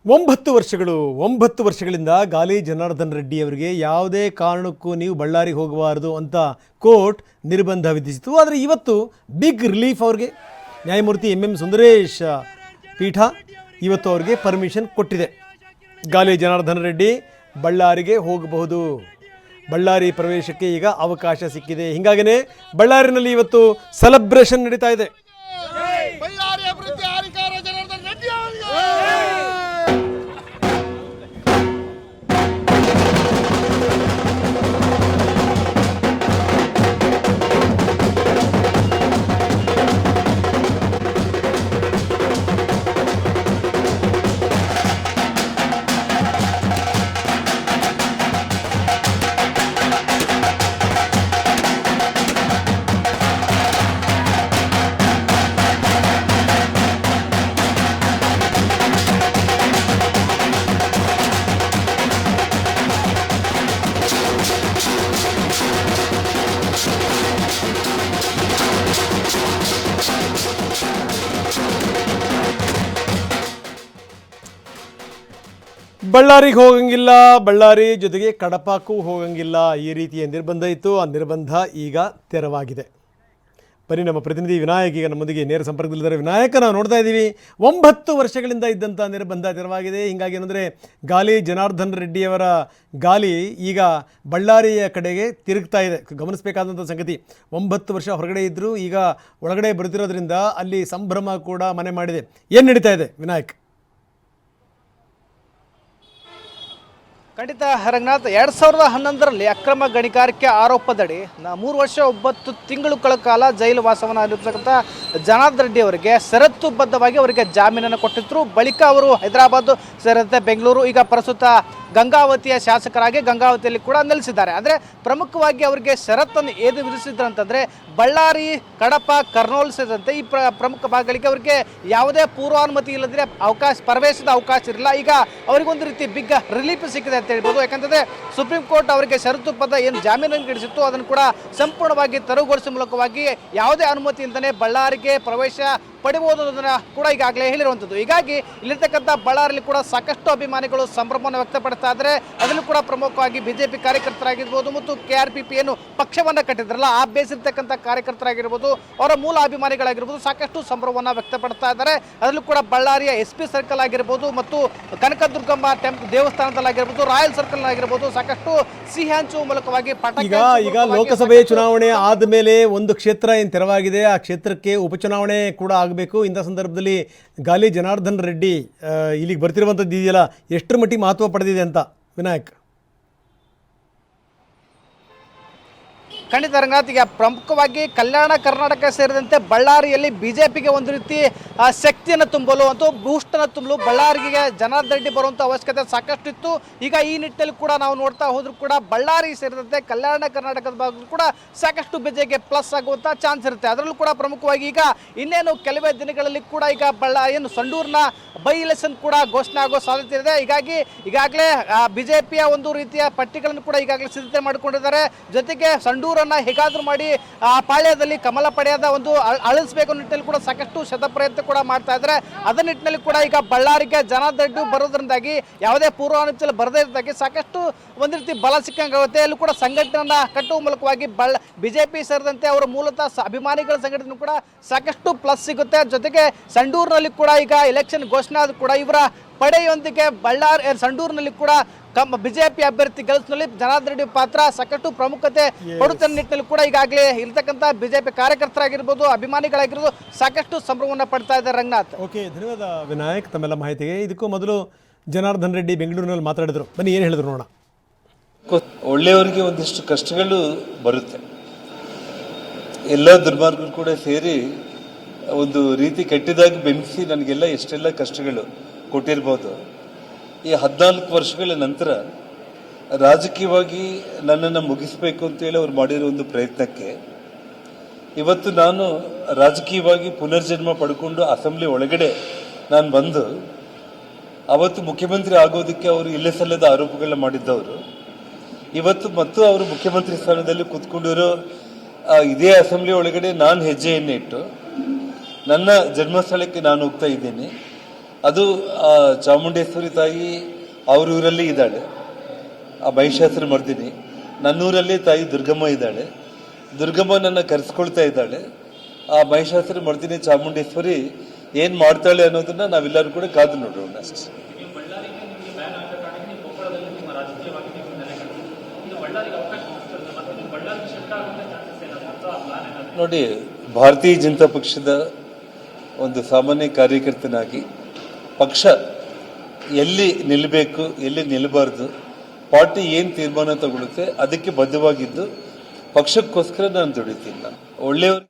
ಒಂಬತ್ತು ವರ್ಷಗಳಿಂದ ಗಾಲಿ ಜನಾರ್ದನ್ ರೆಡ್ಡಿ ಅವರಿಗೆ ಯಾವುದೇ ಕಾರಣಕ್ಕೂ ನೀವು ಬಳ್ಳಾರಿಗೆ ಹೋಗಬಾರದು ಅಂತ ಕೋರ್ಟ್ ನಿರ್ಬಂಧ ವಿಧಿಸಿತು. ಆದರೆ ಇವತ್ತು ಬಿಗ್ ರಿಲೀಫ್ ಅವ್ರಿಗೆ ನ್ಯಾಯಮೂರ್ತಿ ಎಂ ಸುಂದರೇಶ್ ಪೀಠ ಇವತ್ತು ಅವರಿಗೆ ಪರ್ಮಿಷನ್ ಕೊಟ್ಟಿದೆ. ಗಾಲಿ ಜನಾರ್ದನ್ ರೆಡ್ಡಿ ಬಳ್ಳಾರಿಗೆ ಹೋಗಬಹುದು. ಬಳ್ಳಾರಿ ಪ್ರವೇಶಕ್ಕೆ ಈಗ ಅವಕಾಶ ಸಿಕ್ಕಿದೆ. ಹೀಗಾಗಿನೇ ಬಳ್ಳಾರಿನಲ್ಲಿ ಇವತ್ತು ಸೆಲೆಬ್ರೇಷನ್ ನಡೀತಾ ಇದೆ. ಬಳ್ಳಾರಿಗೆ ಹೋಗಂಗಿಲ್ಲ, ಬಳ್ಳಾರಿ ಜೊತೆಗೆ ಕಡಪಕ್ಕೂ ಹೋಗಂಗಿಲ್ಲ, ಈ ರೀತಿಯ ನಿರ್ಬಂಧ ಇತ್ತು. ಆ ನಿರ್ಬಂಧ ಈಗ ತೆರವಾಗಿದೆ. ಬನ್ನಿ, ನಮ್ಮ ಪ್ರತಿನಿಧಿ ವಿನಾಯಕ್ ಈಗ ನಮ್ಮೊಂದಿಗೆ ನೇರ ಸಂಪರ್ಕದಲ್ಲಿದ್ದಾರೆ. ವಿನಾಯಕ, ನಾವು ನೋಡ್ತಾ ಇದ್ದೀವಿ 9 ವರ್ಷಗಳಿಂದ ಇದ್ದಂಥ ನಿರ್ಬಂಧ ತೆರವಾಗಿದೆ. ಹೀಗಾಗಿ ಏನಂದರೆ ಗಾಲಿ ಜನಾರ್ದನ್ ರೆಡ್ಡಿಯವರ ಗಾಲಿ ಈಗ ಬಳ್ಳಾರಿಯ ಕಡೆಗೆ ತಿರುಗ್ತಾ ಇದೆ. ಗಮನಿಸಬೇಕಾದಂಥ ಸಂಗತಿ, 9 ವರ್ಷ ಹೊರಗಡೆ ಇದ್ದರೂ ಈಗ ಒಳಗಡೆ ಬರುತ್ತಿರೋದ್ರಿಂದ ಅಲ್ಲಿ ಸಂಭ್ರಮ ಕೂಡ ಮನೆ ಮಾಡಿದೆ. ಏನು ನಡೀತಾ ಇದೆ ವಿನಾಯಕ್? ಖಂಡಿತ ರಂಗನಾಥ್, 2011ರಲ್ಲಿ ಅಕ್ರಮ ಗಣಿಗಾರಿಕೆ ಆರೋಪದಡಿ 3 ವರ್ಷ 9 ತಿಂಗಳ ಕಾಲ ಜೈಲು ವಾಸವನ್ನು ಅನುಭವಿಸತಕ್ಕಂಥ ಜನಾರ್ದನ್ ರೆಡ್ಡಿ ಅವರಿಗೆ ಷರತ್ತುಬದ್ಧವಾಗಿ ಅವರಿಗೆ ಜಾಮೀನನ್ನು ಕೊಟ್ಟಿದ್ರು. ಬಳಿಕ ಅವರು ಹೈದರಾಬಾದ್ ಸೇರಿದಂತೆ ಬೆಂಗಳೂರು, ಈಗ ಪ್ರಸ್ತುತ ಗಂಗಾವತಿಯ ಶಾಸಕರಾಗಿ ಗಂಗಾವತಿಯಲ್ಲಿ ಕೂಡ ನೆಲೆಸಿದ್ದಾರೆ. ಅಂದರೆ ಪ್ರಮುಖವಾಗಿ ಅವರಿಗೆ ಷರತ್ತನ್ನು ಏನು ವಿಧಿಸಿದ್ರು ಅಂತಂದರೆ, ಬಳ್ಳಾರಿ, ಕಡಪ, ಕರ್ನೂಲ್ ಸೇರಿದಂತೆ ಈ ಪ್ರಮುಖ ಭಾಗಗಳಿಗೆ ಅವರಿಗೆ ಯಾವುದೇ ಪೂರ್ವಾನುಮತಿ ಇಲ್ಲದ್ರೆ ಪ್ರವೇಶದ ಅವಕಾಶ ಇರಲಿಲ್ಲ. ಈಗ ಅವರಿಗೊಂದು ರೀತಿ ಬಿಗ್ ರಿಲೀಫ್ ಸಿಕ್ಕಿದೆ ಅಂತ ಹೇಳ್ಬೋದು. ಯಾಕಂತಂದರೆ ಸುಪ್ರೀಂ ಕೋರ್ಟ್ ಅವರಿಗೆ ಷರತ್ತುಬದ್ಧ ಏನು ಜಾಮೀನನ್ನು ನೀಡಿಸಿತ್ತು ಅದನ್ನು ಕೂಡ ಸಂಪೂರ್ಣವಾಗಿ ತೆರವುಗೊಳಿಸುವ ಮೂಲಕವಾಗಿ ಯಾವುದೇ ಅನುಮತಿಯಿಂದಲೇ ಬಳ್ಳಾರಿಗೆ ಪ್ರವೇಶ ಪಡಿಬಹುದು ಅನ್ನೋದನ್ನು ಕೂಡ ಈಗಾಗಲೇ ಹೇಳಿರುವಂಥದ್ದು. ಹೀಗಾಗಿ ಇಲ್ಲಿರ್ತಕ್ಕಂಥ ಬಳ್ಳಾರಿಯಲ್ಲಿ ಕೂಡ ಸಾಕಷ್ಟು ಅಭಿಮಾನಿಗಳು ಸಂಭ್ರಮವನ್ನು ವ್ಯಕ್ತಪಡಿಸ್ತಾ ಇದ್ದಾರೆ. ಅದನ್ನು ಕೂಡ ಪ್ರಮುಖವಾಗಿ ಬಿಜೆಪಿ ಕಾರ್ಯಕರ್ತರಾಗಿರ್ಬೋದು ಮತ್ತು KRPP ಏನು ಪಕ್ಷವನ್ನು ಕಟ್ಟಿದ್ರಲ್ಲ ಆ ಬೇಸಿರ್ತಕ್ಕಂಥ ಕಾರ್ಯಕರ್ತರಾಗಿರ್ಬೋದು, ಅವರ ಮೂಲ ಅಭಿಮಾನಿಗಳಾಗಿರ್ಬೋದು ಸಾಕಷ್ಟು ಸಂಭ್ರಮವನ್ನು ವ್ಯಕ್ತಪಡಿಸ್ತಾ ಇದ್ದಾರೆ. ಅದರಲ್ಲೂ ಕೂಡ ಬಳ್ಳಾರಿಯ SP ಸರ್ಕಲ್ ಆಗಿರ್ಬೋದು ಮತ್ತು ಕನಕದುರ್ಗಮ್ಮ ದೇವಸ್ಥಾನದಲ್ಲಾಗಿರ್ಬೋದು, ರಾಯಲ್ ಸರ್ಕಲ್ ಆಗಿರ್ಬೋದು ಸಾಕಷ್ಟು ಸಿಹಿ ಹಂಚುವ ಮೂಲಕವಾಗಿ ಈಗ ಲೋಕಸಭೆ ಚುನಾವಣೆ ಆದಮೇಲೆ ಒಂದು ಕ್ಷೇತ್ರ ಏನು ತೆರವಾಗಿದೆ, ಆ ಕ್ಷೇತ್ರಕ್ಕೆ ಉಪಚುನಾವಣೆ ಕೂಡ ಆಗಬೇಕು. ಇಂಥ ಸಂದರ್ಭದಲ್ಲಿ ಗಾಲಿ ಜನಾರ್ದನ್ ರೆಡ್ಡಿ ಇಲ್ಲಿಗೆ ಬರ್ತಿರುವಂಥದ್ದು ಇದೆಯಲ್ಲ, ಎಷ್ಟರ ಮಟ್ಟಿಗೆ ಮಹತ್ವ ಪಡೆದಿದೆ ಅಂತ ವಿನಾಯಕ್? ಖಂಡಿತ ರಂಗನಾಥ್, ಈಗ ಪ್ರಮುಖವಾಗಿ ಕಲ್ಯಾಣ ಕರ್ನಾಟಕ ಸೇರಿದಂತೆ ಬಳ್ಳಾರಿಯಲ್ಲಿ ಬಿಜೆಪಿಗೆ ಒಂದು ರೀತಿ ಶಕ್ತಿಯನ್ನು ತುಂಬಲು ಅಥವಾ ಬೂಸ್ಟನ್ನು ತುಂಬಲು ಬಳ್ಳಾರಿಗೆ ಜನಾರ್ದನ್ ರೆಡ್ಡಿ ಬರುವಂಥ ಅವಶ್ಯಕತೆ ಸಾಕಷ್ಟು ಇತ್ತು. ಈಗ ಈ ನಿಟ್ಟಿನಲ್ಲಿ ಕೂಡ ನಾವು ನೋಡ್ತಾ ಹೋದ್ರೂ ಕೂಡ ಬಳ್ಳಾರಿ ಸೇರಿದಂತೆ ಕಲ್ಯಾಣ ಕರ್ನಾಟಕದ ಭಾಗದಲ್ಲೂ ಕೂಡ ಸಾಕಷ್ಟು ಬಿಜೆಪಿಗೆ ಪ್ಲಸ್ ಆಗುವಂಥ ಚಾನ್ಸ್ ಇರುತ್ತೆ. ಅದರಲ್ಲೂ ಕೂಡ ಪ್ರಮುಖವಾಗಿ ಈಗ ಇನ್ನೇನು ಕೆಲವೇ ದಿನಗಳಲ್ಲಿ ಕೂಡ ಈಗ ಏನು ಸಂಡೂರಿನ ಬೈ ಎಲೆಕ್ಷನ್ ಕೂಡ ಘೋಷಣೆ ಆಗೋ ಸಾಧ್ಯತೆ ಇದೆ. ಹೀಗಾಗಿ ಈಗಾಗಲೇ ಬಿಜೆಪಿಯ ಒಂದು ರೀತಿಯ ಪಟ್ಟಿಗಳನ್ನು ಕೂಡ ಈಗಾಗಲೇ ಸಿದ್ಧತೆ ಮಾಡಿಕೊಂಡಿದ್ದಾರೆ. ಜೊತೆಗೆ ಸಂಡೂರನ್ನು ಹೇಗಾದರೂ ಮಾಡಿ ಆ ಪಾಳ್ಯದಲ್ಲಿ ಕಮಲ ಪಡೆಯದ ಒಂದು ಅಳಿಸಬೇಕು ನಿಟ್ಟಿನಲ್ಲಿ ಕೂಡ ಸಾಕಷ್ಟು ಶತಪ್ರಯತ್ನ ಕೂಡ ಮಾಡ್ತಾ ಇದ್ದಾರೆ. ಅದರ ನಿಟ್ಟಿನಲ್ಲಿ ಕೂಡ ಈಗ ಬಳ್ಳಾರಿಗೆ ಜನಾರ್ದನ್ ರೆಡ್ಡಿ ಬರೋದ್ರಿಂದಾಗಿ ಯಾವುದೇ ಪೂರ್ವಾನುಮತಿ ಬರದೇ ಇರೋದಾಗಿ ಸಾಕಷ್ಟು ಒಂದು ರೀತಿ ಬಲ ಸಿಕ್ಕಂಗಾಗುತ್ತೆ. ಅಲ್ಲೂ ಕೂಡ ಸಂಘಟನೆಯನ್ನ ಕಟ್ಟುವ ಮೂಲಕವಾಗಿ ಬಿಜೆಪಿ ಸೇರಿದಂತೆ ಅವರ ಮೂಲತಃ ಅಭಿಮಾನಿಗಳ ಸಂಘಟನೆ ಕೂಡ ಸಾಕಷ್ಟು ಪ್ಲಸ್ ಸಿಗುತ್ತೆ. ಜೊತೆಗೆ ಸಂಡೂರಿನಲ್ಲಿ ಕೂಡ ಈಗ ಎಲೆಕ್ಷನ್ ಘೋಷಣೆ ಆದ ಕೂಡ ಇವರ ಪಡೆಯೊಂದಿಗೆ ಬಳ್ಳಾರಿ ಸಂಡೂರಿನಲ್ಲಿ ಕೂಡ ಬಿಜೆಪಿ ಅಭ್ಯರ್ಥಿ ಗೆಲ್ಲಿಸುವಲ್ಲಿ ಜನಾರ್ದನ್ ರೆಡ್ಡಿ ಪಾತ್ರ ಸಾಕಷ್ಟು ಪ್ರಾಮುಖ್ಯತೆ ಕೊಡುತ್ತೆ ನಿಟ್ಟಿನಲ್ಲಿ ಕೂಡ ಈಗಾಗಲೇ ಇರತಕ್ಕಂಥ ಬಿಜೆಪಿ ಕಾರ್ಯಕರ್ತರಾಗಿರ್ಬೋದು, ಅಭಿಮಾನಿಗಳಾಗಿರ್ಬೋದು ಸಾಕಷ್ಟು ಸಂಭ್ರಮವನ್ನು ಪಡ್ತಾ ಇದ್ದಾರೆ. ರಂಗನಾಥ್, ಓಕೆ, ಧನ್ಯವಾದ ವಿನಾಯಕ್ ತಮ್ಮೆಲ್ಲ ಮಾಹಿತಿಗೆ. ಇದಕ್ಕೂ ಮೊದಲು ಜನಾರ್ದನ್ ರೆಡ್ಡಿ ಬೆಂಗಳೂರಿನಲ್ಲಿ ಮಾತಾಡಿದ್ರು, ಬನ್ನಿ ಏನು ಹೇಳಿದ್ರು ನೋಡೋಣ. ಒಳ್ಳೆಯವರಿಗೆ ಒಂದಿಷ್ಟು ಕಷ್ಟಗಳು ಬರುತ್ತೆ, ಎಲ್ಲ ದುರ್ಮಾರ್ಗರು ಕೂಡ ಸೇರಿ ಒಂದು ರೀತಿ ಕೆಟ್ಟದಾಗಿ ಬೆಂಬಲಿಸಿ ನನಗೆಲ್ಲ ಎಷ್ಟೆಲ್ಲ ಕಷ್ಟಗಳು ಕೊಟ್ಟಿರ್ಬೋದು. ಈ 14 ವರ್ಷಗಳ ನಂತರ ರಾಜಕೀಯವಾಗಿ ನನ್ನನ್ನು ಮುಗಿಸಬೇಕು ಅಂತೇಳಿ ಅವ್ರು ಮಾಡಿರೋ ಒಂದು ಪ್ರಯತ್ನಕ್ಕೆ ಇವತ್ತು ನಾನು ರಾಜಕೀಯವಾಗಿ ಪುನರ್ಜನ್ಮ ಪಡ್ಕೊಂಡು ಅಸೆಂಬ್ಲಿ ಒಳಗಡೆ ನಾನು ಬಂದು ಅವತ್ತು ಮುಖ್ಯಮಂತ್ರಿ ಆಗೋದಕ್ಕೆ ಅವರು ಇಲ್ಲೇ ಸಲ್ಲದ ಆರೋಪಗಳನ್ನ ಮಾಡಿದ್ದವರು ಇವತ್ತು ಮತ್ತು ಅವರು ಮುಖ್ಯಮಂತ್ರಿ ಸ್ಥಾನದಲ್ಲಿ ಕೂತ್ಕೊಂಡಿರೋ ಇದೇ ಅಸೆಂಬ್ಲಿ ಒಳಗಡೆ ನಾನು ಹೆಜ್ಜೆಯನ್ನು ಇಟ್ಟು ನನ್ನ ಜನ್ಮಸ್ಥಳಕ್ಕೆ ನಾನು ಹೋಗ್ತಾ ಇದ್ದೀನಿ. ಅದು ಚಾಮುಂಡೇಶ್ವರಿ ತಾಯಿ ಅವ್ರ ಊರಲ್ಲಿ ಇದ್ದಾಳೆ, ಆ ಮಹಿಷಾಸುರ ಮರ್ದಿನಿ. ನನ್ನೂರಲ್ಲಿ ತಾಯಿ ದುರ್ಗಮ್ಮ ಇದ್ದಾಳೆ, ದುರ್ಗಮ್ಮ ನನ್ನ ಕರೆಸ್ಕೊಳ್ತಾ ಇದ್ದಾಳೆ. ಆ ಮಹಿಷಾಸುರ ಮರ್ದಿನಿ ಚಾಮುಂಡೇಶ್ವರಿ ಏನು ಮಾಡ್ತಾಳೆ ಅನ್ನೋದನ್ನ ನಾವೆಲ್ಲರೂ ಕೂಡ ಕಾದು ನೋಡೋಣ ಅಷ್ಟೇ. ನೋಡಿ, ಭಾರತೀಯ ಜನತಾ ಪಕ್ಷದ ಒಂದು ಸಾಮಾನ್ಯ ಕಾರ್ಯಕರ್ತನಾಗಿ ಪಕ್ಷ ಎಲ್ಲಿ ನಿಲ್ಲಬೇಕು, ಎಲ್ಲಿ ನಿಲ್ಲಬಾರ್ದು, ಪಾರ್ಟಿ ಏನು ತೀರ್ಮಾನ ತಗೊಳುತ್ತೆ ಅದಕ್ಕೆ ಬದ್ಧವಾಗಿದ್ದು ಪಕ್ಷಕ್ಕೋಸ್ಕರ ನಾನು ದುಡಿತೀನಿ. ನಾನು ಒಳ್ಳೆಯವರು